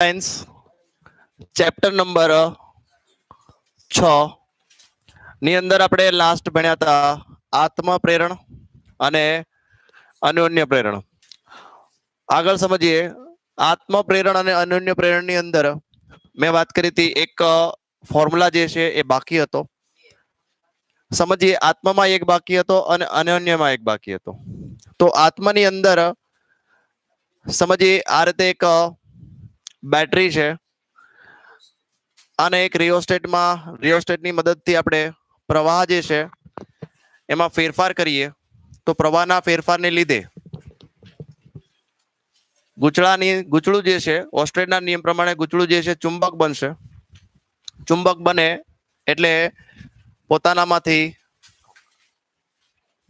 Science chapter number 6 ની અંદર આપણે લાસ્ટ ભણ્યા હતા આત્મ પ્રેરણ અને અનન્ય પ્રેરણ. આગળ સમજીએ આત્મ પ્રેરણ અને અનન્ય પ્રેરણ ની અંદર મેં વાત કરી હતી એક ફોર્મ્યુલા જે છે એ બાકી હતો. સમજીએ આત્મામાં એક બાકી હતો અને અનન્યમાં એક બાકી હતો. તો આત્માની અંદર સમજીએ આ રીતે એક બેટરી છે અને એક રિયોસ્ટેટની મદદથી આપણે પ્રવાહ જે છે એમાં ફેરફાર કરીએ તો પ્રવાહના ફેરફારને લીધે ગૂંચળું જે છે ઓસ્ટ્રેટના નિયમ પ્રમાણે ગૂંચળું જે છે ચુંબક બનશે. ચુંબક બને એટલે પોતાનામાંથી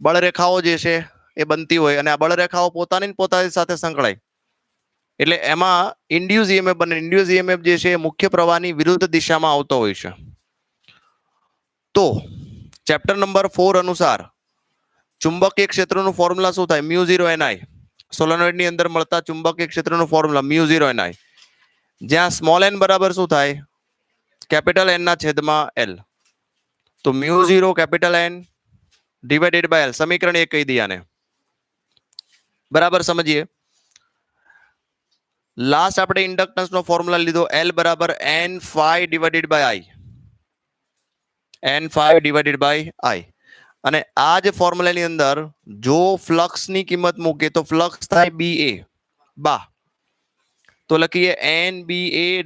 બળરેખાઓ જે છે એ બનતી હોય અને આ બળરેખાઓ પોતાની સાથે સંકળાય એટલે એમાં ઇન્ડ્યુસ ઈએમએફ બને. ઇન્ડ્યુસ ઈએમએફ જે છે એ મુખ્ય પ્રવાહની વિરુદ્ધ દિશામાં આવતો હોય છે. તો ચેપ્ટર નંબર 4 અનુસાર ચુંબકીય ક્ષેત્રનું ફોર્મ્યુલા શું થાય? μ0 ni. સોલેનોઇડની અંદર મળતા ચુંબકીય ક્ષેત્રનું ફોર્મ્યુલા μ0 ni, જ્યાં સ્મોલ n બરાબર શું થાય? કેપિટલ n ના છેદમાં l. તો μ0 capital n divided by l. સમીકરણ 1 કહી દઈએ આને. બરાબર સમજીએ. લાસ્ટ આપણે ઇન્ડક્ટન્સ નો ફોર્મ્યુલા લીધો l બરાબર n divided by i. n divided by i. અને આ જ ફોર્મ્યુલાની અંદર જો ફ્લક્સની કિંમત મૂકીએ તો ફ્લક્સ થાય ba બા. તો લખીએ nba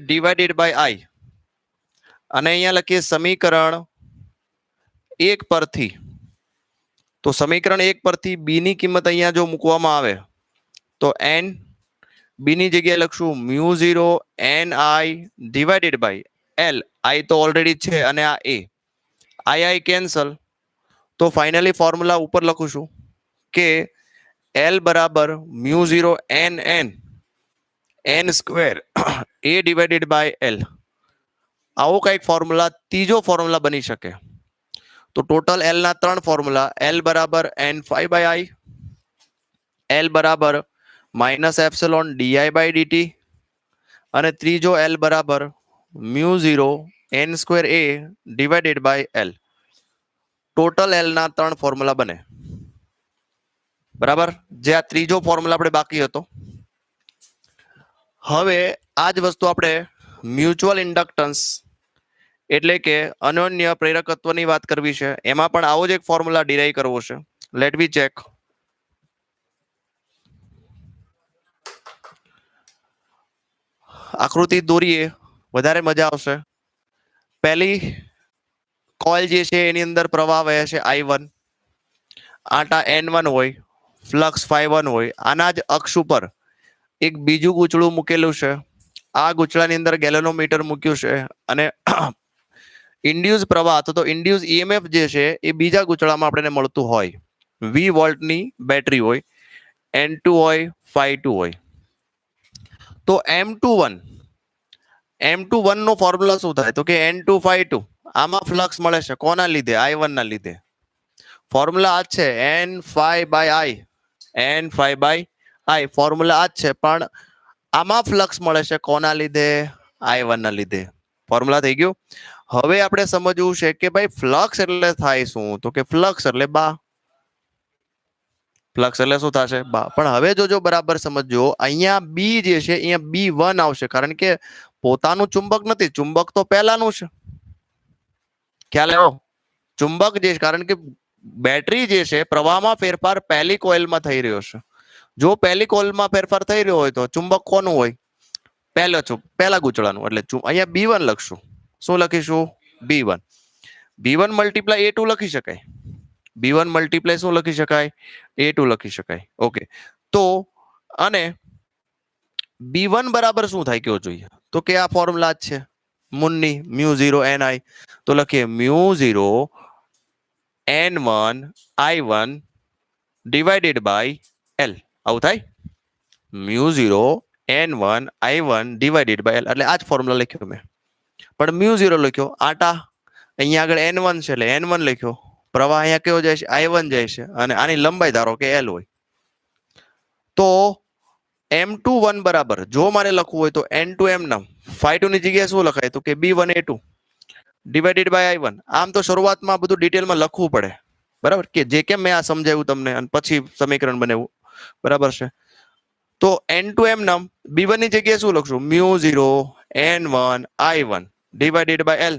ડિવાઇડેડ બાય i અને અહીંયા લખીએ સમીકરણ 1 પરથી. તો સમીકરણ 1 પરથી b ની કિંમત અહીંયા જો મૂકવામાં આવે તો n b ની જગ્યાએ લખશું μ0 ni divided by l. i તો ઓલરેડી છે અને આ a i કેન્સલ. તો ફાઇનલી ફોર્મ્યુલા ઉપર લખું છું કે l બરાબર μ0 n square a divided by l. આવો કંઈક ફોર્મ્યુલા ત્રીજો ફોર્મ્યુલા બની શકે. તો ટોટલ l ના 3 ફોર્મ્યુલા. l બરાબર n5 બાય i, l બરાબર minus epsilon di by dt અને ત્રીજો l બરાબર μ0 n square a divided by l. Total l ના 3 ફોર્મ્યુલા બને. બરાબર, જે આ ત્રીજો ફોર્મ્યુલા આપણે બાકી હતો. હવે આ જ વસ્તુ આપણે મ્યુચ્યુઅલ ઇન્ડક્ટન્સ એટલે કે અનન્ય પ્રેરકત્વની વાત કરવી છે. એમાં પણ આવો જ એક ફોર્મ્યુલા ડિરાઈવ કરવો છે. Let me check. આકૃતિ દોરીએ વધારે મજા આવશે. પહેલી કોઇલ જે છે એની અંદર પ્રવાહ વહે છે I1. આટા N1 હોય, ફ્લક્સ ∅1 હોય. આના જ અક્ષ ઉપર એક બીજું ગૂંચળું મૂકેલું છે. આ ગૂંચળાની અંદર ગેલેનોમીટર મૂક્યું છે અને ઇન્ડ્યુસ પ્રવાહ તો ઇન્ડ્યુસ ઈએમએફ જે છે એ બીજા ગૂંચળામાં આપણને મળતું હોય. 20 વોલ્ટની બેટરી હોય, N2 હોય, ∅2 હોય. તો M21 નો ફોર્મ્યુલા શું થાય? તો કે N2 ∅2. આમાં ફ્લક્સ મળે છે કોના લીધે? I1 ના લીધે. ફોર્મ્યુલા આ છે n5 by i. n5 by i formula આ છે, પણ આમાં ફ્લક્સ મળે છે કોના લીધે? I1 ના લીધે. ફોર્મ્યુલા થઈ ગયું. હવે આપણે સમજવું છે કે ભાઈ ફ્લક્સ એટલે થાય શું? તો કે ફ્લક્સ એટલે બા. ફ્લક્સ એટલે શું થશે? બા. પણ હવે જોજો બરાબર સમજો. અહીંયા બી જે છે અહીંયા B1 આવશે, કારણ કે પોતાનું ચુંબક નથી. ચુંબક તો પહેલાનું છે. ખ્યાલ આવ્યો? ચુંબક જે કારણ કે બેટરી જે છે પ્રવાહમાં ફેરફાર પહેલી કોઇલમાં થઈ રહ્યો છે. જો પહેલી કોઇલમાં ફેરફાર થઈ રહ્યો હોય તો ચુંબક કોનું હોય? પહેલા ગૂંચળાનું. એટલે અહીંયા B1 લખશું. શું લખીશું? B1. B1 મલ્ટીપ્લાય A2 લખી શકાય. B1 મલ્ટીપ્લાય શું લખી શકાય? A2 લખી શકાય. ઓકે. તો અને B1 બરાબર શું થાય કયો જોઈએ? તો કે આ ફોર્મ્યુલા જ છે મુન્ની μ0 ni. તો લખીએ μ0 n1 i1 divided by l. આવું થાય μ0 n1 i1 divided by l. એટલે આ જ ફોર્મ્યુલા લખ્યો મેં, પણ μ0 લખ્યો. આટા અહીંયા આગળ n1 છે એટલે n1 લખ્યો. પ્રવાહ અહીંયા કેવો જાય છે? I1 જાય છે અને આની લંબાઈ ધારો કે l હોય. તો M21 બરાબર જો મારે લખવું હોય તો N2M નામ phi2 ની જગ્યાએ શું લખાય તો કે B1A2 ડિવાઇડેડ બાય I1. આમ તો શરૂઆતમાં બધું ડિટેલમાં લખવું પડે બરાબર કે જે કેમ મેં આ સમજાવ્યું તમને અને પછી સમીકરણ બનાવ્યું બરાબર છે. તો N2M નામ B1 ની જગ્યાએ શું લખશું μ0 N1 I1 divided by L.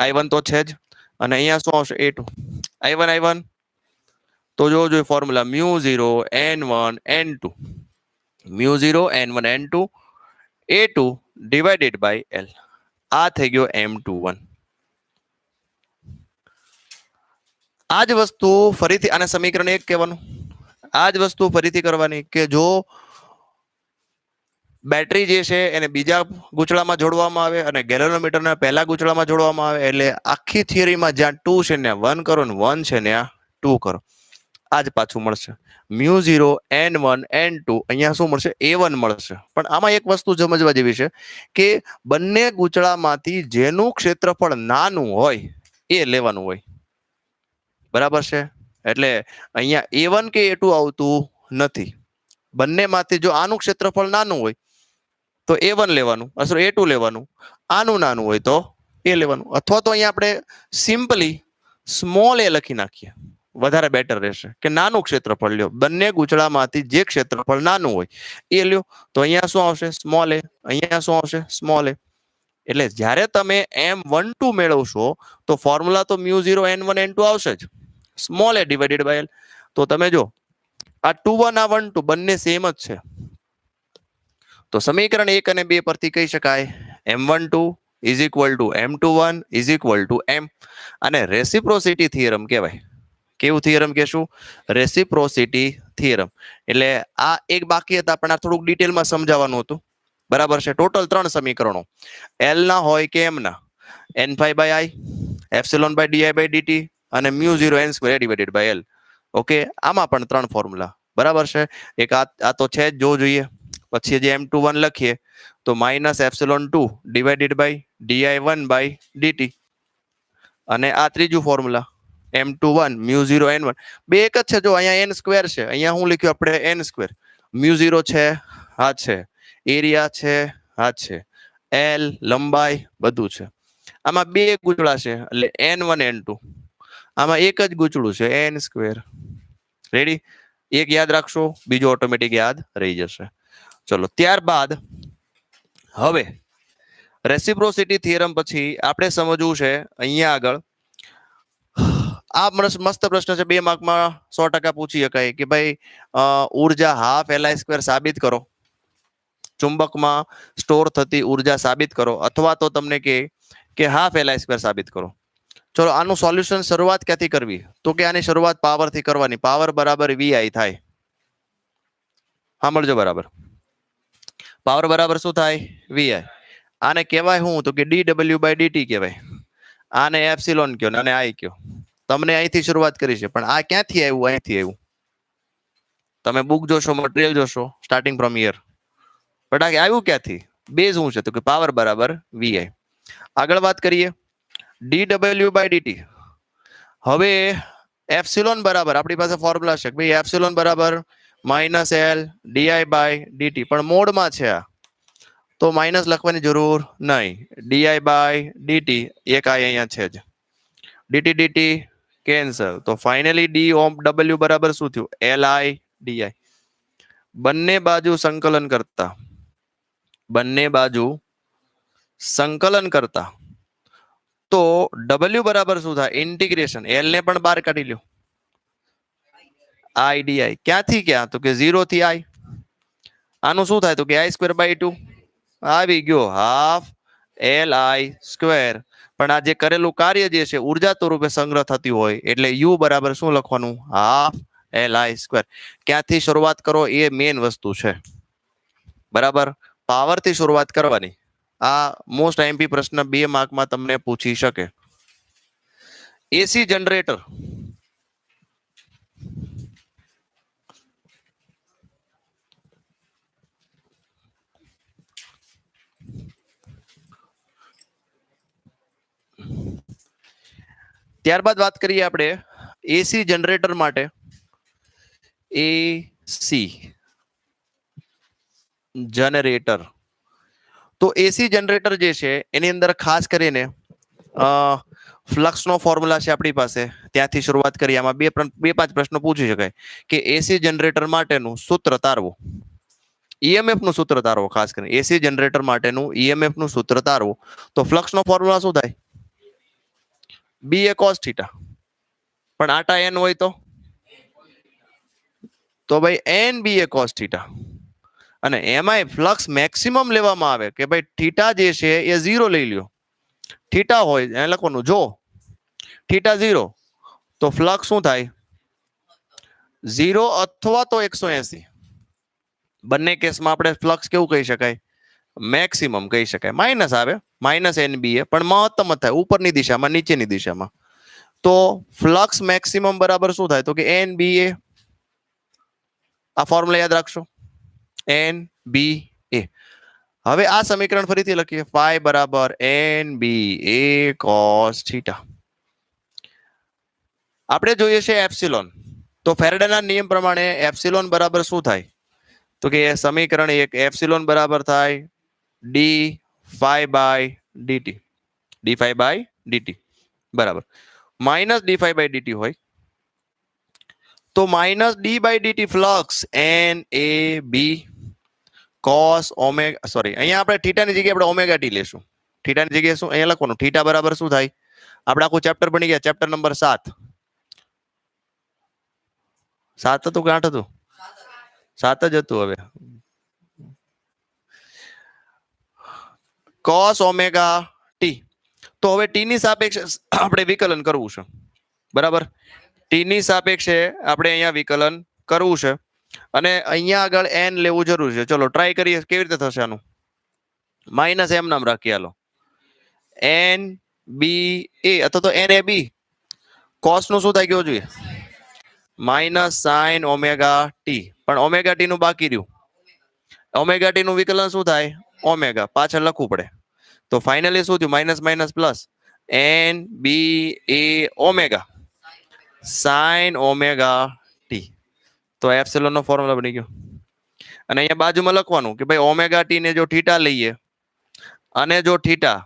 I1 તો છે જ અને અહીંયા શું આવશે A2 I1 તો જોજો formula μ0 N1 N2 μ0 N1 N2 A2 divided by L. આ થઈ ગયો M21. આ જ વસ્તુ ફરીથી આને સમીકરણ 1 કહેવાનું. આ જ વસ્તુ ફરીથી કરવાની કે જો બેટરી જે છે એને બીજા ગૂંચળામાં જોડવામાં આવે અને ગેલેનોમીટરના પહેલા ગૂંચળામાં જોડવામાં આવે એટલે આખી થિયરીમાં જ્યાં 2 છે ત્યાં 1 કરો ને 1 છે ત્યાં 2 કરો. આ જ પાછું મળશે μ0 N1 N2 અહીંયા શું મળશે A1 મળશે. પણ આમાં એક વસ્તુ સમજવા જેવી છે કે બંને ગૂંચળામાંથી જેનું ક્ષેત્રફળ નાનું હોય એ લેવાનું હોય બરાબર છે. એટલે અહીંયા A1 કે A2 આવતું નથી. બંનેમાંથી જો આનું ક્ષેત્રફળ નાનું હોય તો A1 લેવાનું અથવા A2 લેવાનું. આનું નાનું હોય તો એ લેવાનું અથવા તો અહીંયા આપણે સિમ્પલી સ્મોલ એ લખી નાખીએ વધારે બેટર રહેશે કે નાનું ક્ષેત્રફળ લ્યો. બંને ગૂંચળામાંથી જે ક્ષેત્રફળ નાનું હોય એ લ્યો તો અહીંયા શું આવશે સ્મોલ એ અહીંયા શું આવશે સ્મોલ એ. એટલે જ્યારે તમે M12 મેળવશો તો ફોર્મ્યુલા તો μ0 N1 N2 આવશે જ small A divided by L. તો તમે જો આ 2 1 આ 1 2 બંને સેમ જ છે તો સમીકરણ 1 અને 2 પરથી કહી શકાય M12 is equal to M21 is equal to M. અને રેસિપ્રોસિટી થિયરમ કહેવાય. કેવું થિયરમ કહેશું રેસિપ્રોસિટી થિયરમ. એટલે આ એક બાકી હતા પણ આ થોડુંક ડિટેલમાં સમજાવવાનું હતું બરાબર છે. ટોટલ 3 સમીકરણો L ના હોય કે M ના N5 by I epsilon by DI by DT અને μ0 N square divided by L. Okay આમાં પણ 3 ફોર્મ્યુલા બરાબર છે. એક આ તો છે જ જો જોઈએ. પછી જે M21 લખીએ તો minus epsilon 2 divided by DI1 by DT અને આ ત્રીજું ફોર્મ્યુલા M21 μ0 N1 બે એક જ છે. જો અહીંયા N સ્ક્વેર છે અહીંયા હું લખ્યું આપણે N સ્ક્વેર μ0 છે હા છે એરિયા છે હા છે L લંબાઈ બધું છે. આમાં બે ગૂંચળા છે એટલે N1 N2 આમાં એક જ ગૂંચળું છે N સ્ક્વેર. રેડી એક યાદ રાખશો બીજો ઓટોમેટિક યાદ રહી જશે. ચલો ત્યારબાદ હવે રેસિપ્રોસિટી થિયરમ પછી આપણે સમજવું છે અહીંયા આગળ આ મસ્ત પ્રશ્ન છે 2 માર્કમાં 100% પૂછી શકાય કે ભાઈ ઉર્જા હાફ Li² સાબિત કરો. ચુંબકમાં સ્ટોર થતી ઉર્જા સાબિત કરો અથવા તો તમને કે હાફ Li² સાબિત કરો. ચલો આનું સોલ્યુશન શરૂઆત ક્યાંથી કરવી તો કે આની શરૂઆત પાવર થી કરવાની. પાવર બરાબર Vi થાય. સાંભળજો બરાબર પાવર બરાબર શું થાય Vi. આને કહેવાય શું તો કે dW/dt કહેવાય. આને એપ્સિલોન કયો અને I કયો. તમને અહીંથી શરૂઆત કરી છે પણ આ ક્યાંથી આવ્યું અહીંથી આવ્યું. તમે બુક જોશો મટીરિયલ જોશો સ્ટાર્ટિંગ ફ્રોમ હિયર બટ આ આવ્યું ક્યાંથી બેઝ શું છે તો કે પાવર બરાબર Vi. આગળ વાત કરીએ dW/dt. હવે એપ્સિલોન બરાબર આપણી પાસે ફોર્મ્યુલા છે ભાઈ એપ્સિલોન બરાબર -L di/dt પણ મોડમાં છે આ તો માઇનસ લખવાની જરૂર નહીં. di/dt એક આ અહીંયા છે જ dt કેન્સલ તો ફાઇનલી dW બરાબર શું થયું Li di. બંને બાજુ સંકલન કરતા તો W બરાબર શું થાય ઇન્ટિગ્રેશન L ને પણ બહાર કાઢી લ્યો I di. ક્યાંથી ક્યાં તો કે 0 થી I. આનું શું થાય તો કે I²/2 આવી ગયો હાફ Li². પણ આ જે કરેલું કાર્ય જે છે ઉર્જા સ્વરૂપે સંગ્રહ થતી હોય એટલે U બરાબર શું લખવાનું હાફ Li². ક્યાંથી શરૂઆત કરો એ મેઇન વસ્તુ છે બરાબર. પાવર થી શરૂઆત કરવાની. આ મોસ્ટ આઈએમપી પ્રશ્ન 2 માર્કમાં તમને પૂછી શકે. એસી જનરેટર ત્યારબાદ વાત કરીએ આપણે એસી જનરેટર માટે. એસી જનરેટર. તો એસી જનરેટર જે છે એની અંદર ખાસ કરીને ફ્લક્સનો ફોર્મ્યુલા છે આપણી પાસે, ત્યાંથી શરૂઆત કરીએ. આમાં બે પાંચ પ્રશ્નો પૂછી શકાય કે એસી જનરેટર માટેનું સૂત્ર તારવો, ઈએમએફ નું સૂત્ર તારવો. ખાસ કરીને એસી જનરેટર માટેનું ઈએમએફ નું સૂત્ર તારવો. તો ફ્લક્સનો ફોર્મ્યુલા શું થાય? બી એ કોસ થીટા. પણ આટા એન હોય તો ભાઈ એન બી એ કોસ થીટા. અને એમાંય ફ્લક્સ મેક્સિમમ લેવામાં આવે કે ભાઈ થીટા જે છે એ 0 લઈ લ્યો. થીટા હોય એને લખવાનું જો થીટા 0 તો ફ્લક્સ શું થાય? 0 અથવા તો 180. બંને કેસમાં આપણે ફ્લક્સ કેવું કહી શકાય? મેક્સિમમ કહી શકાય. માઇનસ આવે, માઇનસ એનબીએ, પણ મહત્તમ જ થાય, ઉપરની દિશામાં નીચેની દિશામાં. તો ફ્લક્સ મેક્સિમમ બરાબર શું થાય? તો કે એન બી એ. આ ફોર્મ્યુલા યાદ રાખશો, એન બી એ. હવે આ સમીકરણ ફરીથી લખીએ, ફાઈ બરાબર એન બી એ કોસ થીટા. આપણે જોઈએ છે એપ્સિલોન. તો ફેરાડેના નિયમ પ્રમાણે એપ્સિલોન બરાબર શું થાય? તો કે સમીકરણ 1, એપ્સિલોન બરાબર થાય d phi by dt. D phi by dt બરાબર minus d phi by dt હોય તો minus d by dt flux N A B cos omega, sorry અહીંયા આપણે થીટાની જગ્યાએ આપણે ઓમેગા ટી લેશું. થીટાની જગ્યાએ શું અહીંયા લખવાનું? થીટા બરાબર શું થાય? આપણે આખું ચેપ્ટર બની ગયા, ચેપ્ટર નંબર 7. 7 હતું કે 8 હતું? 7 જ હતું. હવે કોસ ઓમેગા ટી. તો હવે ટી ની સાપેક્ષે આપણે વિકલન કરવું છે, બરાબર? ટી ની સાપેક્ષે આપણે અહીંયા વિકલન કરવું છે અને અહીંયા આગળ એન લેવું જરૂરી છે. ચલો ટ્રાય કરીએ કેવી રીતે થશે આનું. માઇનસ એમ નામ રાખીએ, હાલો. એન બી એ અથવા તો એન એ બી કોસ નું શું થાય કેવું જોઈએ? Minus sign omega T. પણ ઓમેગા ટી નું બાકી રહ્યું. ઓમેગા ટી નું વિકલન શું થાય? ઓમેગા. પાછળ લખવું પડે. તો ફાઇનલી શું થયું? Minus minus plus N B A omega sine omega t. તો એપ્સિલોન નો ફોર્મ્યુલા બની ગયો. અને અહીંયા બાજુમાં લખવાનું કે ભાઈ ઓમેગા ટી ને જો થીટા લઈએ અને જો થીટા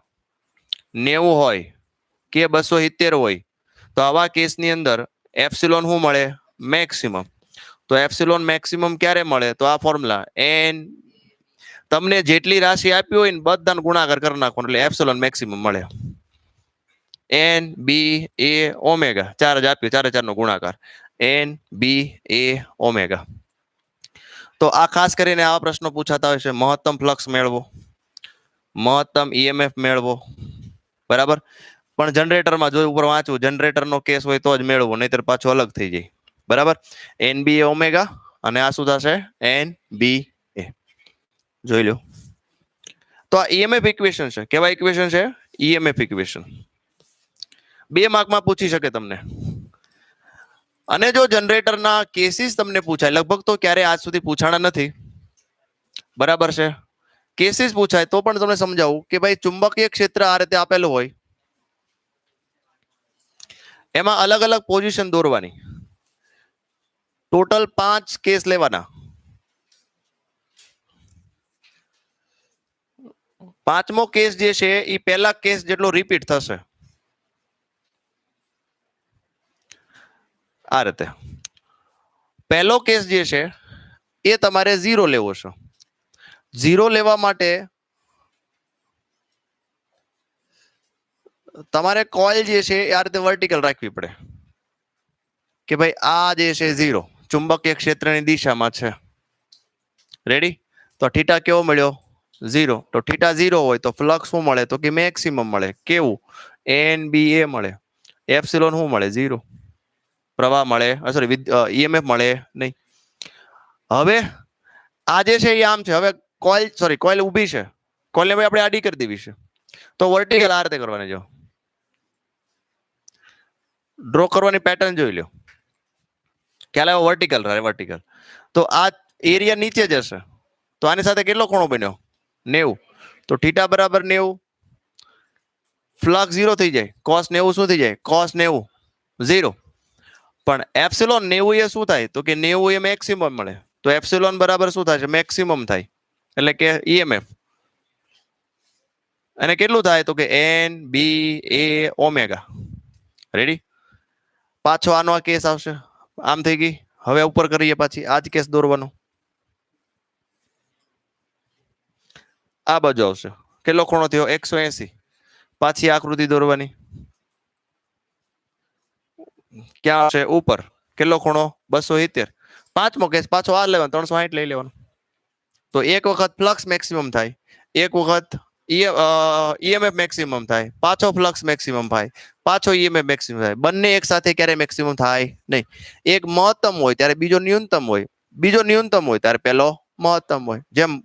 90 હોય કે 270 હોય તો આવા કેસની અંદર એપ્સિલોન શું મળે? મેક્સિમમ. તો એપ્સિલોન મેક્સિમમ ક્યારે મળે? તો આ ફોર્મ્યુલા એન, તમને જેટલી રાશિ આપી હોય ને બધાને ગુણાકાર કરી નાખવાનો એટલે એપ્સિલોન મેક્સિમમ મળે. એન બી એ ઓમેગા 4 જ આપ્યું, 4 4 નો ગુણાકાર એન બી એ ઓમેગા. તો આ ખાસ કરીને આવા પ્રશ્નો પૂછાતા હોય છે. મહત્તમ ફ્લક્સ મેળવો, મહત્તમ ઈએમએફ મેળવો, બરાબર? પણ જનરેટરમાં જો ઉપર વાંચવું, જનરેટરનો કેસ હોય તો જ મેળવો, નહીતર પાછું અલગ થઈ જાય, બરાબર? એન બી એ ઓમેગા અને આ શું થશે? એન બી એ. જોઈ લો. તો આ ઈએમએફ ઇક્વેશન છે. કેવા ઇક્વેશન છે? EMF equation. 2 માર્કમાં પૂછી શકે તમને. અને જો જનરેટરના કેસીસ તમને પૂછાય, લગભગ તો ક્યારે આજ સુધી પૂછાણા નથી, બરાબર છે? કેસીસ પૂછાય તો પણ તમને સમજાવું કે ભાઈ ચુંબકીય ક્ષેત્ર આ રીતે આપેલું હોય, એમાં અલગ અલગ પોઝિશન દોરવાની. ટોટલ 5 કેસ લેવાના. 5મો કેસ જે છે એ પહેલા કેસ જેટલો રિપીટ થશે. આ રીતે પહેલો કેસ જે છે એ તમારે 0 લેવો છે. 0 લેવા માટે તમારે કોઇલ જે છે એ આ રીતે વર્ટિકલ રાખવી પડે કે ભાઈ આ જે છે 0 ચુંબકીય ક્ષેત્રની દિશામાં છે. રેડી? તો થીટા કેવો મળ્યો? 0. તો થીટા 0 હોય તો ફ્લક્સ શું મળે? તો કે મેક્સિમમ મળે. કેવું? એન બી એ મળે. એપ્સિલોન શું મળે? 0. પ્રવાહ મળે, સોરી ઈએમએફ મળે નહીં. હવે આ જે છે એ આમ છે. હવે કોઇલ ઊભી છે, કોઇલને ભાઈ આપણે આડી કરી દેવી છે. તો વર્ટિકલ આ રીતે કરવાની. જો ડ્રો કરવાની પેટર્ન જોઈ લો. ખ્યાલ આવ્યો? વર્ટિકલ રહે, વર્ટિકલ. તો આ એરિયા નીચે જશે તો આની સાથે કેટલો ખૂણો બન્યો? 90. તો થીટા બરાબર 90. ફ્લક્સ 0 થઈ જાય. કોસ 90 શું થઈ જાય? કોસ 90 0. પણ એપ્સિલોન 90 એ શું થાય? તો કે 90 એ મેક્સિમમ મળે. તો એપ્સિલોન બરાબર શું થાય છે? મેક્સિમમ થાય. એટલે કે ઈએમએફ. અને કેટલું થાય તો કે N B A omega. Ready? પાછો આનો આ કેસ આવશે. આમ થઈ ગઈ. હવે ઉપર કરીએ પાછી આ જ કેસ દોરવાનો. આ બાજુ આવશે. કેટલો ખૂણો થયો? 180. પાછી આકૃતિ દોરવાની. ક્યાં આવશે? ઉપર. કેટલો ખૂણો? 270. પાંચમો કેસ પાછો આ લેવાનો, 360 લઈ લેવાનો. તો એક વખત ફ્લક્સ મેક્સિમમ થાય, એક વખત ઈએમએફ મેક્સિમમ થાય, પાછો ફ્લક્સ મેક્સિમમ થાય, પાછો ઈએમએફ મેક્સિમમ થાય. બંને એક સાથે ક્યારે મેક્સિમમ થાય નહીં. એક મહત્તમ હોય ત્યારે બીજો ન્યૂનતમ હોય, બીજો ન્યૂનતમ હોય ત્યારે પેલો મહત્તમ હોય. જેમ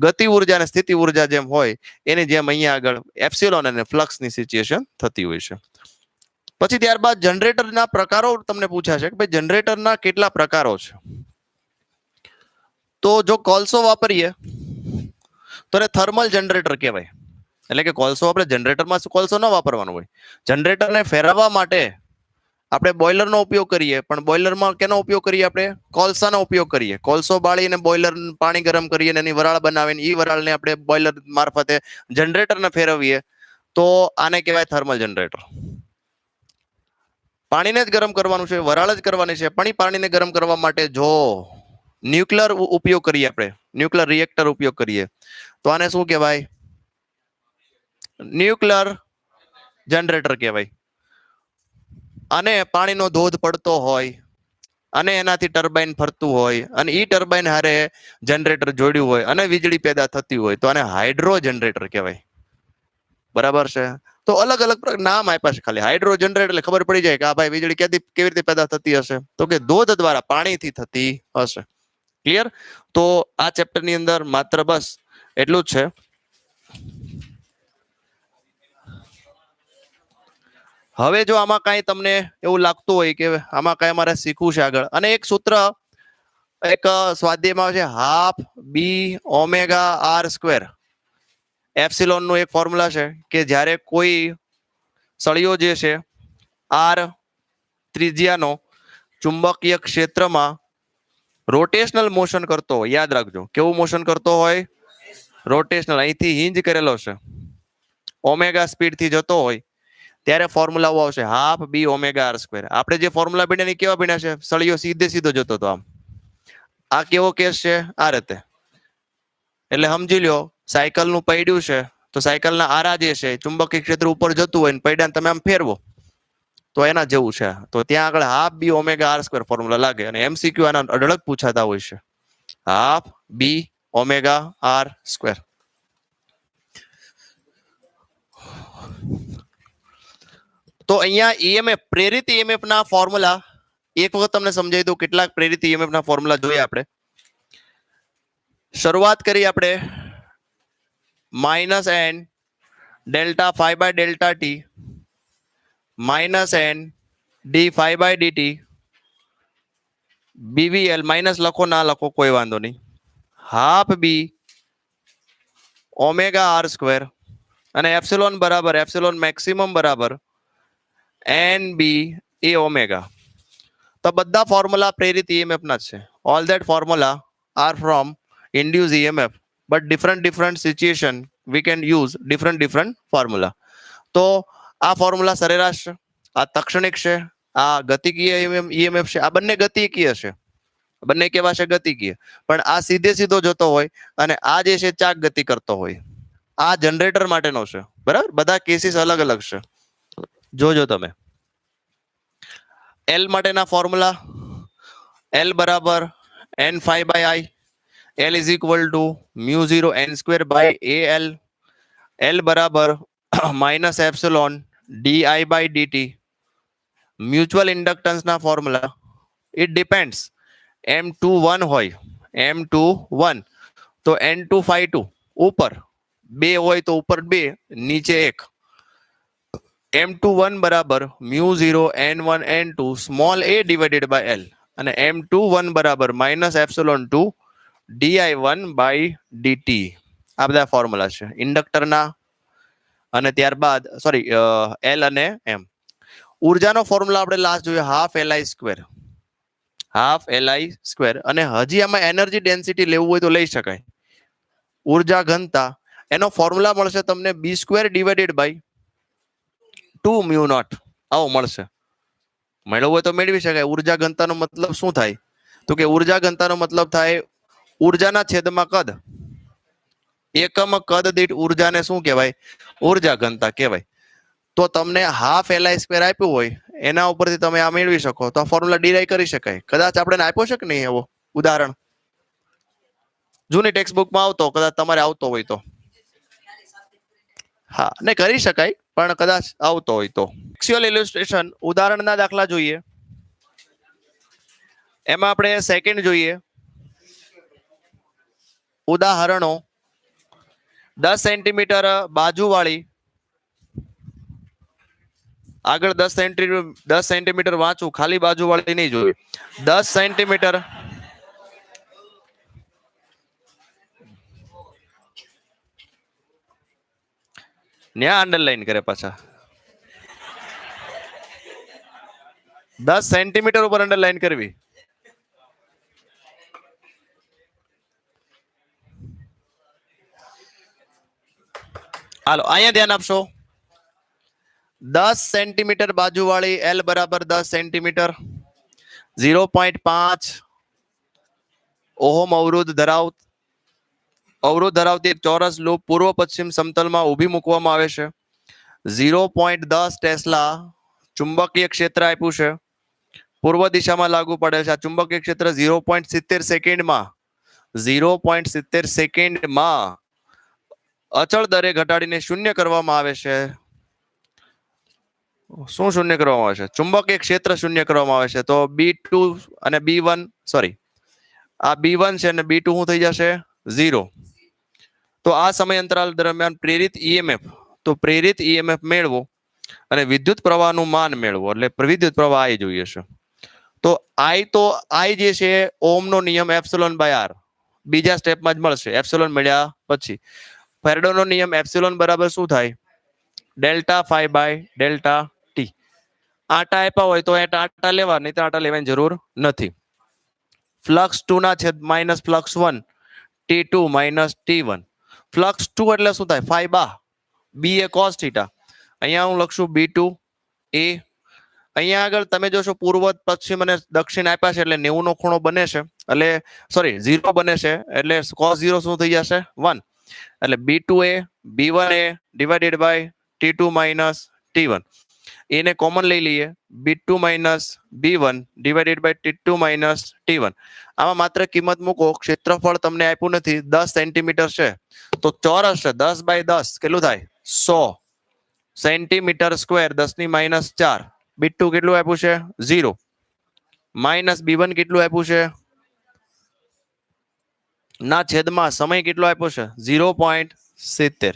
ગતિ ઉર્જા અને સ્થિતિ ઉર્જા જેમ હોય એની જેમ અહીંયા આગળ એપ્સિલોન અને ફ્લક્સની સિચ્યુએશન થતી હોય છે. પછી ત્યારબાદ જનરેટરના પ્રકારો તમને પૂછાશે કે ભાઈ જનરેટરના કેટલા પ્રકારો છે. તો જો કોલસો વાપરીએ તો એને થર્મલ જનરેટર કહેવાય. એટલે કે કોલસો આપણે જનરેટરમાં કોલસો ન વાપરવાનો હોય. જનરેટરને ફેરવવા માટે આપણે બોઇલરનો ઉપયોગ કરીએ, પણ બોઇલરમાં કેનો ઉપયોગ કરીએ? આપણે કોલસાનો ઉપયોગ કરીએ. કોલસો બાળીને બોઇલર પાણી ગરમ કરીએ એની વરાળ બનાવીને એ વરાળને આપણે બોઇલર મારફતે જનરેટરને ફેરવીએ તો આને કહેવાય થર્મલ જનરેટર. પાણીને જ ગરમ કરવાનું છે, વરાળ જ કરવાની છે, પણ એ પાણીને ગરમ કરવા માટે જો ન્યુક્લિયર ઉપયોગ કરીએ, આપણે ન્યુક્લિયર રિએક્ટર ઉપયોગ કરીએ તો આને શું કહેવાય? ન્યુક્લિયર જનરેટર કહેવાય. અને પાણીનો ધોધ પડતો હોય અને એનાથી ટર્બાઇન ફરતું હોય અને ઈ ટર્બાઇન હારે જનરેટર જોડ્યું હોય અને વીજળી પેદા થતી હોય તો આને હાઇડ્રો જનરેટર કહેવાય. બરાબર છે? તો અલગ અલગ નામ આપ્યા છે. ખાલી હાઇડ્રો જનરેટર એટલે ખબર પડી જાય કે આ ભાઈ વીજળી ક્યાંથી કેવી રીતે પેદા થતી હશે? તો કે ધોધ દ્વારા, પાણીથી થતી હશે. ક્લિયર? તો આ ચેપ્ટરની અંદર માત્ર બસ એટલું જ છે. હવે જો આમાં કાંઈ તમને એવું લાગતું હોય કે આમાં કાંઈ અમારે શીખવું છે આગળ, અને એક સૂત્ર એક સ્વાધ્યાયમાં છે, half B omega R square. Epsilon નું એક ફોર્મ્યુલા છે કે જ્યારે કોઈ સળિયો જે છે આર ત્રિજ્યાનો ચુંબકીય ક્ષેત્રમાં રોટેશનલ મોશન કરતો હોય, યાદ રાખજો કેવું મોશન કરતો હોય? રોટેશનલ. અહીંથી હિંજ કરેલો છે, ઓમેગા સ્પીડ થી જતો હોય ત્યારે ફોર્મ્યુલાઓ આવશે half B omega R square. આપણે જે ફોર્મ્યુલા ભણ્યા એ કેવા ભણ્યા છે? સળિયો સીધે સીધો જતો હતો આમ. આ કેવો કેસ છે? આ રીતે. એટલે સમજી લ્યો સાયકલ નું પૈડ્યું છે તો સાયકલના આરા જે છે ચુંબકીય ક્ષેત્ર ઉપર જતું હોય ને પૈડાને તમે આમ ફેરવો તો એના જેવું છે. તો ત્યાં આગળ half B omega R square formula લાગે અને એમસીક્યુ આના અઢળક પૂછાતા હોય છે. Half B omega R square. તો અહીંયા ઈએમએફ, પ્રેરિત ઈએમએફ ના ફોર્મ્યુલા એક વખત તમને સમજાવી દઉં. કેટલાક પ્રેરિત ઈએમએફ ના ફોર્મ્યુલા જોઈએ આપણે. શરૂઆત કરી આપણે minus N delta phi by delta t minus N d phi by dt BVL. Minus લખો ના લખો કોઈ વાંધો નહીં. Half B omega R square અને એપ્સિલોન બરાબર એપ્સિલોન મેક્સિમમ બરાબર એન બી એ ઓમેગા. તો બધા ફોર્મ્યુલા પ્રેરિત ઈએમએફ ના છે. All that formula are from induced EMF, but different situation we can use different formula. તો આ ફોર્મ્યુલા સરેરાશ છે, આ તક્ષણિક છે, આ ગતિકીય EMF છે. આ બંને ગતિકીય છે, બંને કેવા છે? ગતિકીય. પણ આ સીધે સીધો જતો હોય અને આ જે છે ચાક ગતિ કરતો હોય. આ જનરેટર માટેનો છે. બરાબર? બધા કેસીસ અલગ અલગ છે. જોજો તમે. L માટેના ફોર્મ્યુલા L બરાબર n phi by I. L is equal to mu 0 n square by AL. L बराबर minus epsilon di by dt. Mutual inductance ना formula. It depends. M21 होय, M21 तो N2 phi 2 ऊपर 2 होय तो ऊपर 2 नीचे 1. M21 बराबर mu 0 n1 n2 small a divided by L અને M21 બરાબર minus epsilon 2 di1 by dt. આ બધા ફોર્મ્યુલા છે ઇન્ડક્ટરના. અને ત્યારબાદ સોરી એલ અને એમ. ઉર્જાનો ફોર્મ્યુલા આપણે લાસ્ટ જોયો half LI square. Half LI square. અને હજી આમાં એનર્જી ડેન્સિટી લેવું હોય તો લઈ શકાય. ઉર્જા ઘનતા એનો ફોર્મ્યુલા મળશે તમને b² divided by 2 mu naught આવો મળશે. મેળવવો હોય તો મેળવી શકાય. ઉર્જા ઘનતાનો મતલબ શું થાય? તો કે ઉર્જા ઘનતાનો મતલબ થાય ઉર્જાના છેદમાં કદ. એકમ કદ દીઠ ઉર્જાને શું કહેવાય? ઉર્જા ઘનતા કહેવાય. તો તમને હાફ LI² આપ્યું હોય એના ઉપરથી તમે આ મેળવી શકો તો આ ફોર્મ્યુલા ડિરાઈવ કરી શકાય. કદાચ આપણે આપ્યો છે કે નહીં એવો ઉદાહરણ જૂની ટેક્સ્ટ બુકમાં આવતો, કદાચ તમારે આવતો હોય તો હા ને કરી શકાય, પણ કદાચ આવતો હોય તો. એક્ચ્યુઅલ ઇલિસ્ટ્રેશન ઉદાહરણના દાખલા જોઈએ. એમાં આપણે સેકન્ડ જોઈએ. ઉદાહરણો 10 સેન્ટીમીટર બાજુવાળી, આગળ 10 સેન્ટીમીટર વાંચું, ખાલી બાજુવાળી નહીં જોઈ. 10 સેન્ટીમીટર ન્યા અંડરલાઈન કરે પાછા. 10 સેન્ટીમીટર ઉપર અંડરલાઈન કરવી. હાલો અહીંયા ધ્યાન આપશો. 10 સેન્ટીમીટર બાજુવાળી L બરાબર 10 સેન્ટીમીટર 0.5 ઓહમ અવરોધ ધરાવતી એક ચોરસ લૂપ પૂર્વ પશ્ચિમ સમતલમાં ઊભી મૂકવામાં આવે છે. 0.10 ટેસ્લા ચુંબકીય ક્ષેત્ર આપ્યું છે. પૂર્વ દિશામાં લાગુ પડે છે. આ ચુંબકીય ક્ષેત્ર 0.70 સેકન્ડમાં અચળ દરે ઘટાડીને શૂન્ય કરવામાં આવે છે. શું શૂન્ય કરવામાં આવે છે? ચુંબકીય ક્ષેત્ર શૂન્ય કરવામાં આવે છે. તો B2 અને B1 સોરી આ B1 છે અને B2 શું થઈ જશે? 0. તો આ સમય અંતરાલ દરમિયાન પ્રેરિત EMF મેળવો અને વિદ્યુત પ્રવાહનું માન મેળવો. એટલે વિદ્યુત પ્રવાહ I જોઈએ છે. તો I જે છે ઓહમનો નિયમ ε/r બીજા સ્ટેપમાં જ મળશે. એપ્સિલોન મળ્યા પછી ફેરાડેનો નિયમ એપ્સિલોન બરાબર શું થાય? Delta phi by delta T. આટા આપ્યા હોય તો આટા લેવા, નહીં તો આટા લેવાની જરૂર નથી. ફ્લક્સ 2 ના છેદ minus flux 1 T2 minus T1. Flux 2 એટલે શું થાય? ફાઈ બા બી એ કોસ થીટા. અહીંયા હું લખશું B2 A. અહીંયા આગળ તમે જોશો પૂર્વ પશ્ચિમ અને દક્ષિણ આપ્યા છે એટલે 90 નો ખૂણો બને છે, એટલે સોરી 0 બને છે, એટલે cos 0 શું થઈ જશે? 1. એટલે B2A B1A divided by T2 minus T1. એને કોમન લઈ લઈએ. B2 minus B1 divided by T2 minus T1. આમાં માત્ર કિંમત મૂકો. ક્ષેત્રફળ તમને આપ્યું નથી, 10 સેન્ટીમીટર છે તો ચોરસ છે. 10/10 કેટલું થાય? 100 સેન્ટીમીટર સ્ક્વેર. 10 ની માઇનસ 4. B2 કેટલું આપ્યું છે? 0 માઇનસ B1 કેટલું આપ્યું છે? ના છેદમાં સમય કેટલો આપ્યો છે? 0.70.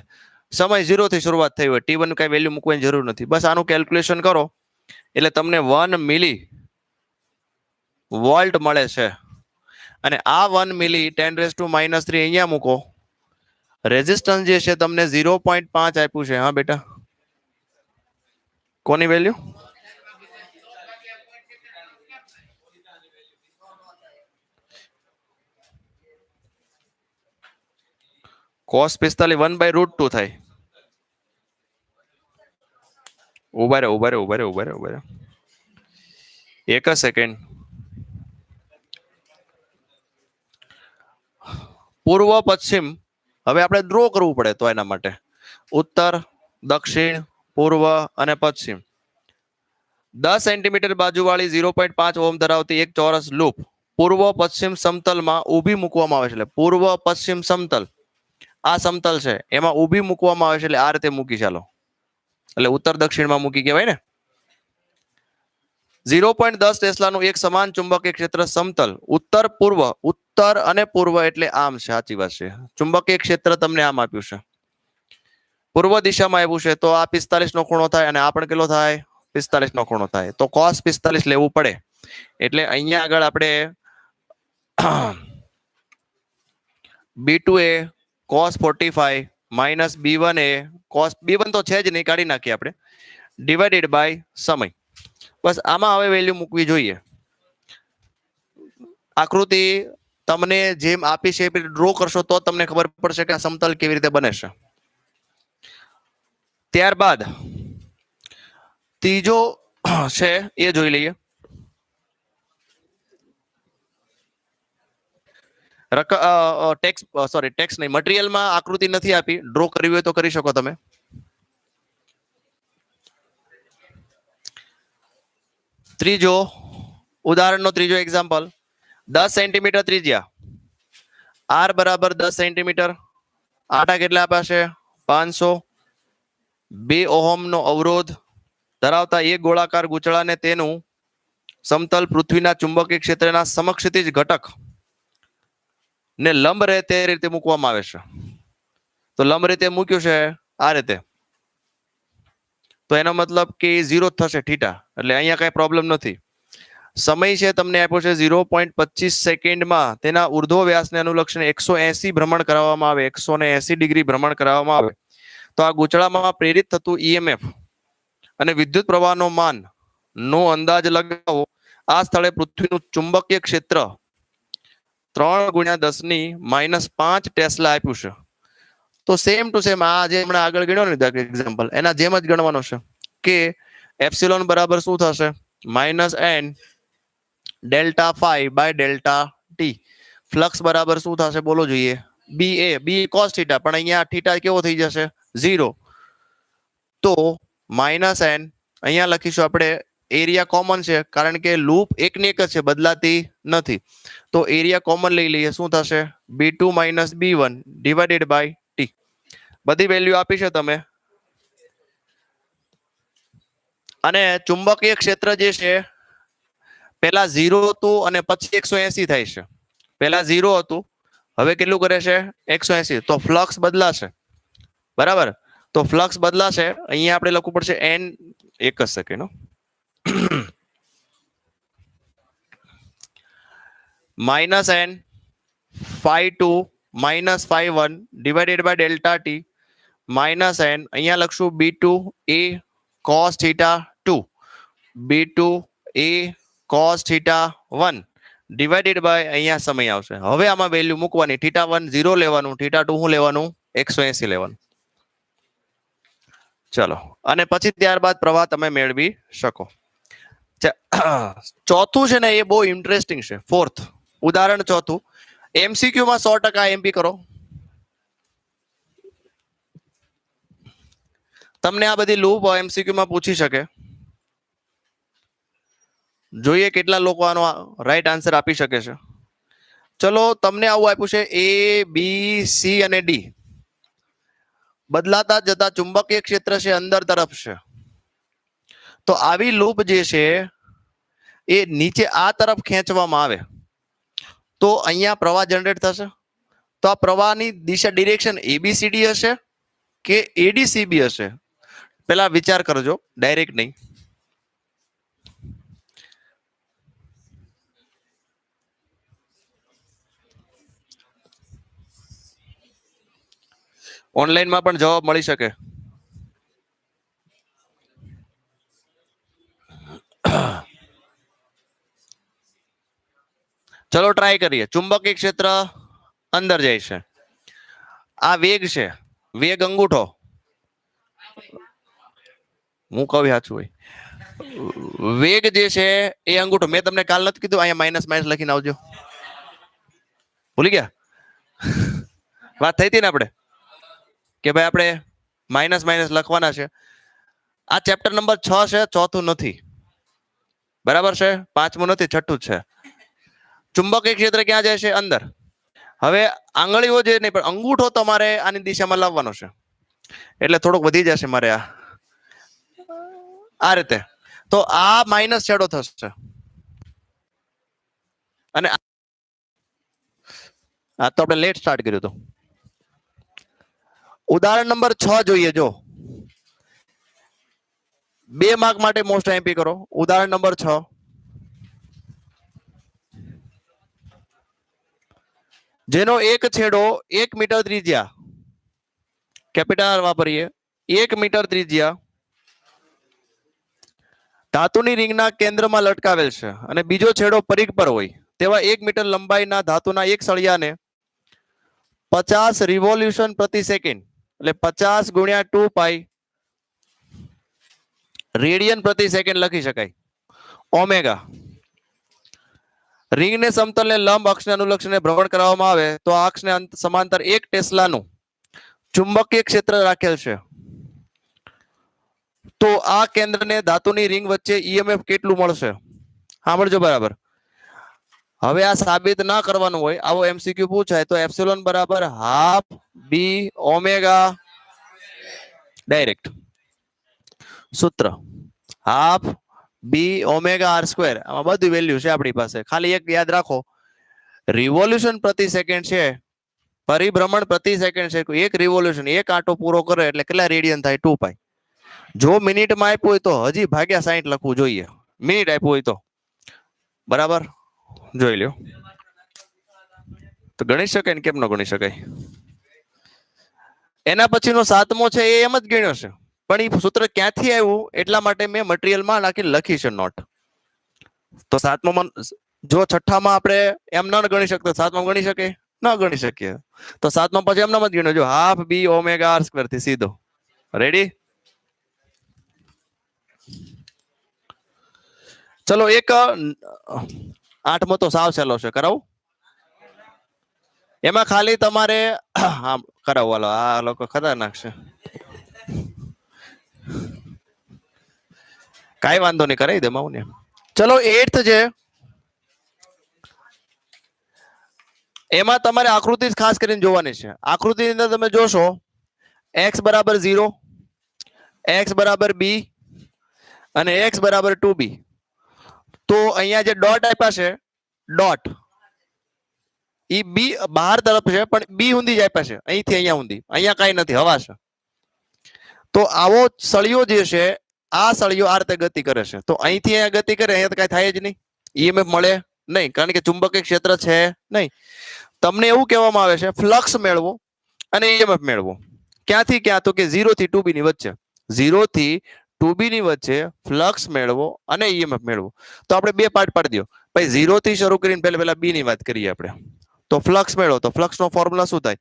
સમય 0 થી શરૂઆત થઈ હોય, T1 કઈ વેલ્યુ મૂકવાની જરૂર નથી. બસ આનું કેલ્ક્યુલેશન કરો એટલે તમને 1 મિલી વોલ્ટ મળે છે. અને આ 1 મિલી 10⁻³ અહીંયા મૂકો. રેઝિસ્ટન્સ જે છે તમને 0.5 આપ્યું છે. હા બેટા, કોની વેલ્યુ? cos 45 1/√2 થાય. ઉભા રહે એક જ સેકન્ડ. પૂર્વ પશ્ચિમ હવે આપણે ડ્રો કરવું પડે તો એના માટે ઉત્તર, દક્ષિણ, પૂર્વ અને પશ્ચિમ 10 સેન્ટીમીટર બાજુવાળી 0.5 ઓહમ ધરાવતી એક ચોરસ લૂપ પૂર્વ પશ્ચિમ સમતલમાં ઊભી મૂકવામાં આવે છે. એટલે પૂર્વ પશ્ચિમ સમતલ, આ સમતલ છે એમાં ઊભી મૂકવામાં આવે છે. એટલે આ રીતે મૂકી ચાલો, એટલે ઉત્તર દક્ષિણમાં મૂકી કહેવાય ને. 0.10 ટેસ્લાનું એક સમાન ચુંબકીય ક્ષેત્ર સમતલ ઉત્તર અને પૂર્વ એટલે આમ છે. સાચી વાત છે. ચુંબકીય ક્ષેત્ર તમને આમ આપ્યું છે, પૂર્વ દિશામાં આવ્યું છે, તો આ 45 નો ખૂણો થાય અને આ પણ કેટલો થાય? 45 નો ખૂણો થાય. તો cos 45 લેવું પડે. એટલે અહીંયા આગળ આપણે B2A cos 45 minus B1A cos B1 તો છે જ નહીં, કાઢી નાખીએ આપણે, ડિવાઇડેડ બાય સમય. બસ આમાં હવે વેલ્યુ મૂકવી જોઈએ. આકૃતિ તમને જેમ આપી છે એ ડ્રો કરશો તો તમને ખબર પડશે કે આ સમતલ કેવી રીતે બને છે. ત્યારબાદ ત્રીજો છે એ જોઈ લઈએ. ટેક્સ નહીં, મટીરિયલમાં આકૃતિ નથી આપી, ડ્રો કરવી હોય તો કરી શકો તમે. ત્રીજો ઉદાહરણનો ત્રીજો એક્ઝામ્પલ, 10 સેન્ટીમીટર ત્રિજ્યા, આર બરાબર 10 સેન્ટીમીટર, આટા કેટલા આપ્યા છે 500, 2 ઓહમનો અવરોધ ધરાવતા એક ગોળાકાર ગૂંચળાને તેનું સમતલ પૃથ્વીના ચુંબકીય ક્ષેત્રના સમક્ષિતિજ ઘટક ને લંબ રહે તે રીતે મૂકવામાં આવે છે. તો લંબ રીતે મૂક્યું છે આ રીતે, તો એનો મતલબ કે 0 થશે થીટા, એટલે અહીંયા કઈ પ્રોબ્લેમ નથી. સમય છે તમને આપ્યો છે 0.25 સેકન્ડમાં તેના ઉર્ધ્વ વ્યાસને અનુલક્ષીને 180 ભ્રમણ કરાવવામાં આવે, 180 ડિગ્રી ભ્રમણ કરાવવામાં આવે, તો આ ગૂંચળામાં પ્રેરિત થતું ઈએમએફ અને વિદ્યુત પ્રવાહનો માન નો અંદાજ લગાવો. આ સ્થળે પૃથ્વીનું ચુંબકીય ક્ષેત્ર 3×10⁻⁵ ટેસ્લા આપ્યું છે. તો સેમ ટુ સેમ આ જે હમણાં આગળ ગણ્યો ને એક્ઝામ્પલ, એના જેમ જ ગણવાનો છે કે એપ્સિલોન બરાબર શું થશે -n delta phi by delta T. Flux બરાબર શું થશે બોલો જોઈએ, બી કોસ થીટા, પણ અહીંયા થીટા કેવો થઈ જશે 0. તો -n અહીંયા લખીશું આપણે, એરિયા કોમન છે કારણ કે લૂપ એકની એક જ છે, બદલાતી નથી. તો એરિયા કોમન લઈ લઈએ, શું થશે b2 - b1 divided by t. બધી વેલ્યુ આપી છે તમે. અને ચુંબકીય ક્ષેત્ર જે છે પહેલા 0 હતું અને પછી 180 થાય છે. પહેલા 0 હતું, હવે કેટલું કરે છે 180. તો ફ્લક્સ બદલાશે, બરાબર. તો ફ્લક્સ બદલાશે, અહીંયા આપણે લખવું પડશે n, એક જ second, -n φ2 - φ1 divided by delta t -n અહીંયા લખશું b2 a cos theta 2 b2 a cos theta 1 divided by અહીંયા સમય આવશે. હવે આમાં વેલ્યુ મૂકવાની, θ1 0 લેવાનું, θ2 શું લેવાનું 180 લેવાનું. ચલો, અને પછી ત્યારબાદ પ્રવાહ તમે મેળવી શકો. ચોથું છે ને એ બહુ ઇન્ટરેસ્ટિંગ છે, ફોર્થ ઉદાહરણ ચોથું. એમસીક્યુ માં 100% એમપી કરો. તમને આ બધી લૂપ એમસીક્યુ માં પૂછી શકે. જોઈએ કેટલા લોકો આનો રાઈટ આન્સર આપી શકે છે. ચલો, તમને આવું આપ્યું છે એ બી સી અને ડી, બદલાતા જતા ચુંબકીય ક્ષેત્ર છે અંદર તરફ છે. તો આવી લૂપ જે છે એ નીચે આ તરફ ખેંચવામાં આવે તો અહીંયા પ્રવાહ જનરેટ થશે. તો આ પ્રવાહની દિશા ડિરેક્શન એબીસીડી હશે કે એડીસીબી હશે, પેલા વિચાર કરજો, ડાયરેક્ટ નહીં. ઓનલાઈનમાં પણ જવાબ મળી શકે. ચલો ટ્રાય કરીએ. ચુંબકીય ક્ષેત્ર અંદર જાય છે, આ વેગ છે, વેગ અંગૂઠો, હું કહું સાચું હોય, વેગ જે છે એ અંગૂઠો. મેં તમને કાલ નથી કીધું અહીંયા માઇનસ માઇનસ લખીને આવજો, ભૂલી ગયા? વાત થઈ હતી ને આપણે કે ભાઈ આપણે માઇનસ માઇનસ લખવાના છે. આ ચેપ્ટર નંબર 6 છે, ચોથું નથી, બરાબર છે, પાંચમું નથી, છઠ્ઠું છે. ચુંબકીય ક્ષેત્ર ક્યાં જાય છે? અંદર. હવે આંગળીઓ જે નહીં, પણ અંગૂઠો તમારે આની દિશામાં લાવવાનો છે, એટલે થોડુંક વધી જશે મારે આ રીતે. તો આ માઇનસ છેડો થશે અને આ તો આપણે લેટ સ્ટાર્ટ કર્યું હતું. ઉદાહરણ નંબર 6 જોઈએ. જો 2 માર્ક માટે મોસ્ટ એમપી કરો. ઉદાહરણ નંબર 6, જેનો એક છેડો 1 મીટર ત્રિજ્યા, કેપિટલ આર વાપરીએ, 1 મીટર ત્રિજ્યા ધાતુની રિંગના કેન્દ્રમાં લટકાવેલ છે અને બીજો છેડો પરિઘ પર હોય, તેવા 1 મીટર લંબાઈના ધાતુના એક સળિયાને 50 રિવોલ્યુશન પ્રતિ સેકન્ડ એટલે 50 ગુણ્યા 2 પાઈ રેડિયન પ્રતિ સેકન્ડ લખી શકાય. ઓમેગા રિંગને સમતલને લંબ અક્ષને અનુલક્ષીને ભ્રમણ કરવામાં આવે તો આ અક્ષને સમાંતર 1 ટેસ્લાનું ચુંબકીય ક્ષેત્ર રાખેલ છે. તો આ કેન્દ્રને ધાતુની રિંગ વચ્ચે ઈએમએફ કેટલું મળશે? સાંભળજો બરાબર. હવે આ સાબિત ના કરવાનું હોય, આવો એમસીક્યુ પૂછાય તો એપ્સિલોન બરાબર હાફ બી ઓમેગા ડાયરેક્ટ સૂત્ર half B omega R square. આમાં બધી વેલ્યુ છે આપણી પાસે. ખાલી એક યાદ રાખો, રિવોલ્યુશન પ્રતિ સેકન્ડ છે, પરિભ્રમણ પ્રતિ સેકન્ડ છે. એક રિવોલ્યુશન એક આંટો પૂરો કરે એટલે કેટલા રેડિયન થાય? 2 પાઈ. જો મિનિટમાં આપ્યું હોય તો હજી ભાગ્યા 60 લખવું જોઈએ. મિનિટ આપ્યું હોય તો બરાબર જોઈ લ્યો. તો ગણી શકાય ને કેમ ન ગણી શકાય? એના પછીનો સાતમો છે એ એમ જ ગણ્યો છે, પણ એ સૂત્ર ક્યાંથી આવ્યું એટલા માટે મેં મટીરિયલમાં લખી છે નોટ. તો સાતમો જો છઠ્ઠામાં આપણે એમ ન ગણી શકતા, સાતમા ગણી શકે? ન ગણી શકીએ. તો સાતમા પછી એમ જ ગણ્યો, જો half B omega R square થી સીધો. રેડી? ચલો એક આઠમો તો સાવ સહેલો છે, કરાવું? એમાં ખાલી તમારે કરાવો. હાલો, આ લોકો ખતરનાક છે. કઈ વાંધો નહીં, કરાવી દે માઉને. ચલો 8th છે, એમાં તમારે આકૃતિ ખાસ કરીને જોવાની છે. આકૃતિની અંદર તમે જોશો x બરાબર 0, x બરાબર b અને x બરાબર 2b. તો અહીંયા જે ડોટ આપ્યા છે, ડોટ ઈ બી બહાર તરફ છે, પણ બી ઊંધી જ આપ્યા છે, અહીંથી અહીંયા ઊંધી. અહીંયા કઈ નથી, હવા છે. તો આવો સળિયો જે છે, આ સળિયો આ રીતે ગતિ કરે છે. તો અહીંથી અહીંયા ગતિ કરે, અહીંયા તો કઈ થાય જ નહીં, ઈએમએફ મળે નહીં, કારણ કે ચુંબકીય ક્ષેત્ર છે નહીં. તમને એવું કહેવામાં આવે છે ફ્લક્સ મેળવો અને ઈએમએફ મેળવો. ક્યાંથી ક્યાં? તો કે 0 થી 2b ની વચ્ચે. 0 થી 2b ની વચ્ચે ફ્લક્સ મેળવો અને ઈએમએફ મેળવો. તો આપણે બે પાર્ટ પાડી દો. ભાઈ 0 થી શરૂ કરીને પહેલા b ની વાત કરીએ આપણે. તો ફ્લક્સ મેળવો, તો ફ્લક્સ નો ફોર્મ્યુલા શું થાય?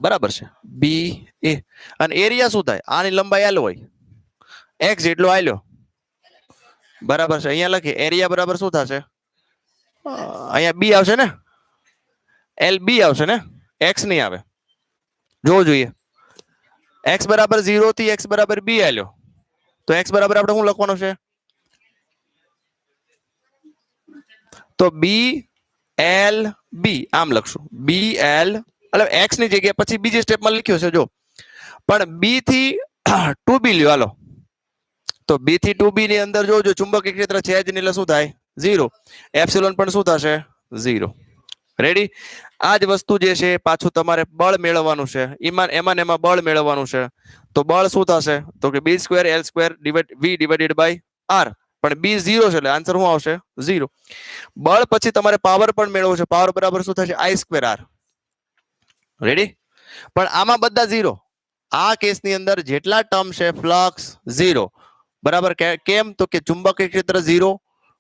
બરાબર છે, બી એ. અને એરિયા શું થાય? આની લંબાઈ l હોય, x જેટલો આલ્યો, બરાબર છે. અહીંયા લખીએ એરિયા બરાબર શું થશે? અહીંયા બી આવશે ને, એલ બી આવશે ને, એક્સ નહીં આવે. જોવું જોઈએ. x બરાબર 0 થી x બરાબર b આલ્યો, તો x બરાબર આપણે શું લખવાનું છે? તો બી એલ બી આમ લખશું. બી એલ એટલે x ની જગ્યાએ પછી બીજી સ્ટેપમાં લખ્યો છે જો, પણ b થી 2b લ્યો. હાલો, તો b થી 2b ની અંદર જોજો ચુંબકીય ક્ષેત્ર છે જ નહીં એટલે શું થાય? 0. એપ્સિલોન પણ શું થશે? 0. રેડી? આ જ વસ્તુ જે છે પાછું તમારે બળ મેળવવાનું છે. એમાં બળ મેળવવાનું છે. તો બળ શું થશે? તો કે b square l square v divided by r. પણ b 0 છે એટલે આન્સર શું આવશે? 0. બળ પછી તમારે પાવર પણ મેળવવો છે. પાવર બરાબર શું થશે? i square r. રેડી? પણ આમાં બધા 0. આ કેસની અંદર જેટલા ટર્મ છે ફ્લક્સ 0. બરાબર? કેમ? તો કે ચુંબકીય ક્ષેત્ર 0,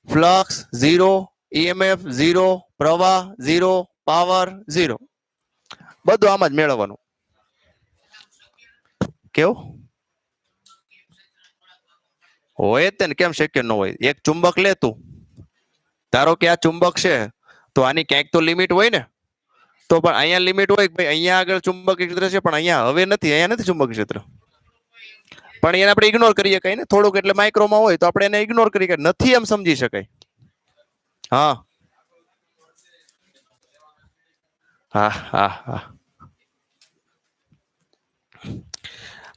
ફ્લક્સ 0, ઈએમએફ 0, પ્રવાહ 0, પાવર 0. બધું આમ જ મેળવવાનું. કેવું હોય તે કેમ શક્ય ન હોય? એક ચુંબક લે તું, ધારો કે આ ચુંબક છે, તો આની ક્યાંક તો લિમિટ હોય ને. તો પણ અહીંયા લિમિટ હોય કે ભાઈ અહીંયા આગળ ચુંબકીય ક્ષેત્ર છે, પણ અહીંયા હવે નથી, અહીંયા નથી ચુંબકીય ક્ષેત્ર. પણ એને આપણે ઇગ્નોર કરીએ કઈ ને, થોડુંક એટલે માઇક્રોમાં હોય તો આપણે એને ઇગ્નોર કરીએ કે નથી એમ સમજી શકાય. હા હા હા હા.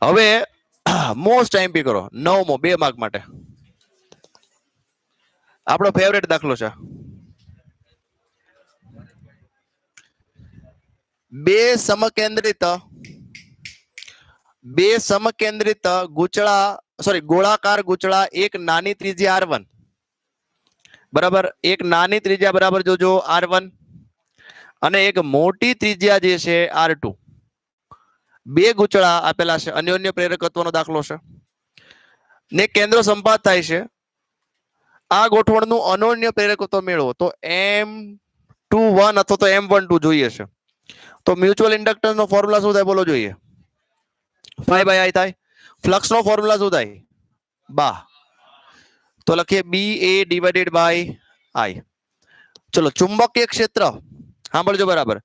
હવે મોસ્ટ એમપી કરો 9મો 2 માર્ક માટે. આપણો ફેવરેટ દાખલો છે. બે સમકેન્દ્રિત ગોળાકાર ગૂંચળા, એક નાની ત્રિજ્યા r1, બરાબર, એક નાની ત્રિજ્યા બરાબર જોજો r1 અને એક મોટી ત્રિજ્યા જે છે r2. બે ગૂંચળા આપેલા છે, અન્યોન્ય પ્રેરકત્વનો દાખલો છે ને કેન્દ્ર સંપાત થાય છે આ ગોઠવણનું અનન્ય પ્રેરકત્વ મેળવો તો M21 અથવા તો M12 જોઈએ છે. તો મ્યુચ્યુઅલ ઇન્ડક્ટન્સ નો ફોર્મ્યુલા શું થાય બોલો જોઈએ? 5/I થાય. ફ્લક્સ નો ફોર્મ્યુલા શું થાય? બા. તો લખીએ BA ડિવાઇડેડ બાય I. ચલો ચુંબકીય ક્ષેત્ર સાંભળજો બરાબર.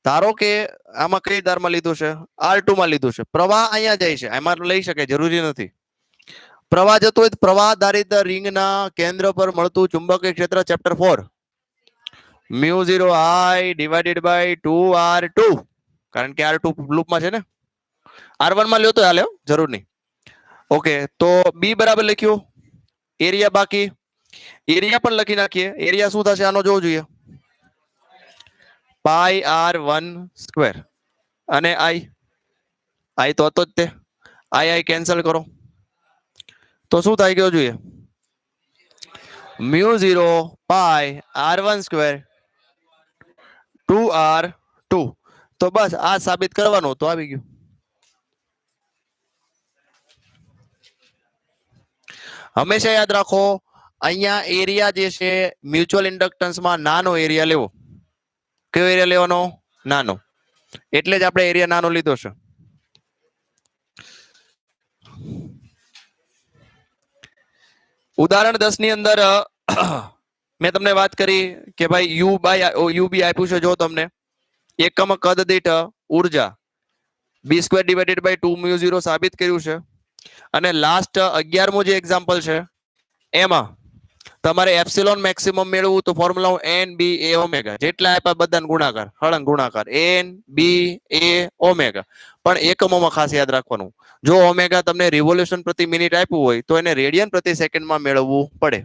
ધારો કે આમાં કઈ ધારમાં લીધું છે? R2 માં લીધું છે. પ્રવાહ અહીંયા જાય છે, એમાં લઈ શકે, જરૂરી નથી. પ્રવાહ જતો હોય પ્રવાહ આધારિત રિંગના કેન્દ્ર પર મળતું ચુંબકીય ક્ષેત્ર chapter 4 μ0I divided by 2R2, કારણ કે R2 લૂપમાં છે ને. R1 માં લ્યો તો હાલે, જરૂર નહીં. ઓકે, તો B બરાબર લખ્યું. એરિયા બાકી, એરિયા પણ લખી નાખીએ. એરિયા શું થશે આનો જોવું જોઈએ. પાઈ R1 સ્ક્વેર અને I તો હતો જ તે. I કેન્સલ કરો તો શું થાય ગયો જોઈએ? μ0 પાઈ R1 સ્ક્વેર 2R2. તો બસ આ સાબિત કરવાનું તો આવી ગયું. હંમેશા યાદ રાખો, અહીંયા એરિયા જે છે મ્યુચ્યુઅલ ઇન્ડક્ટન્સમાં નાનો એરિયા લેવો. કયો એરિયા લેવાનો? નાનો. એટલે જ આપણે એરિયા નાનો લીધો છે. ઉદાહરણ 10 ની અંદર મેં તમને વાત કરી કે ભાઈ UB આપ્યું છે. જો તમને એકમ કદ દીઠ ઉર્જા B² ડિવાઇડેડ બાય 2 μ0 સાબિત કર્યું છે. અને લાસ્ટ 11મો જે એક્ઝામ્પલ છે એમાં તમારે એપ્સિલોન મેક્સિમમ મેળવવું તો ફોર્મ્યુલા NBA ઓમેગા. જેટલા આપ્યા બધાને ગુણાકાર, હળંગ ગુણાકાર NBA ઓમેગા. પણ એકમોમાં ખાસ યાદ રાખવાનું, જો ઓમેગા તમને રિવોલ્યુશન પ્રતિ મિનિટ આપ્યું હોય તો એને રેડિયન પ્રતિ સેકન્ડમાં મેળવવું પડે.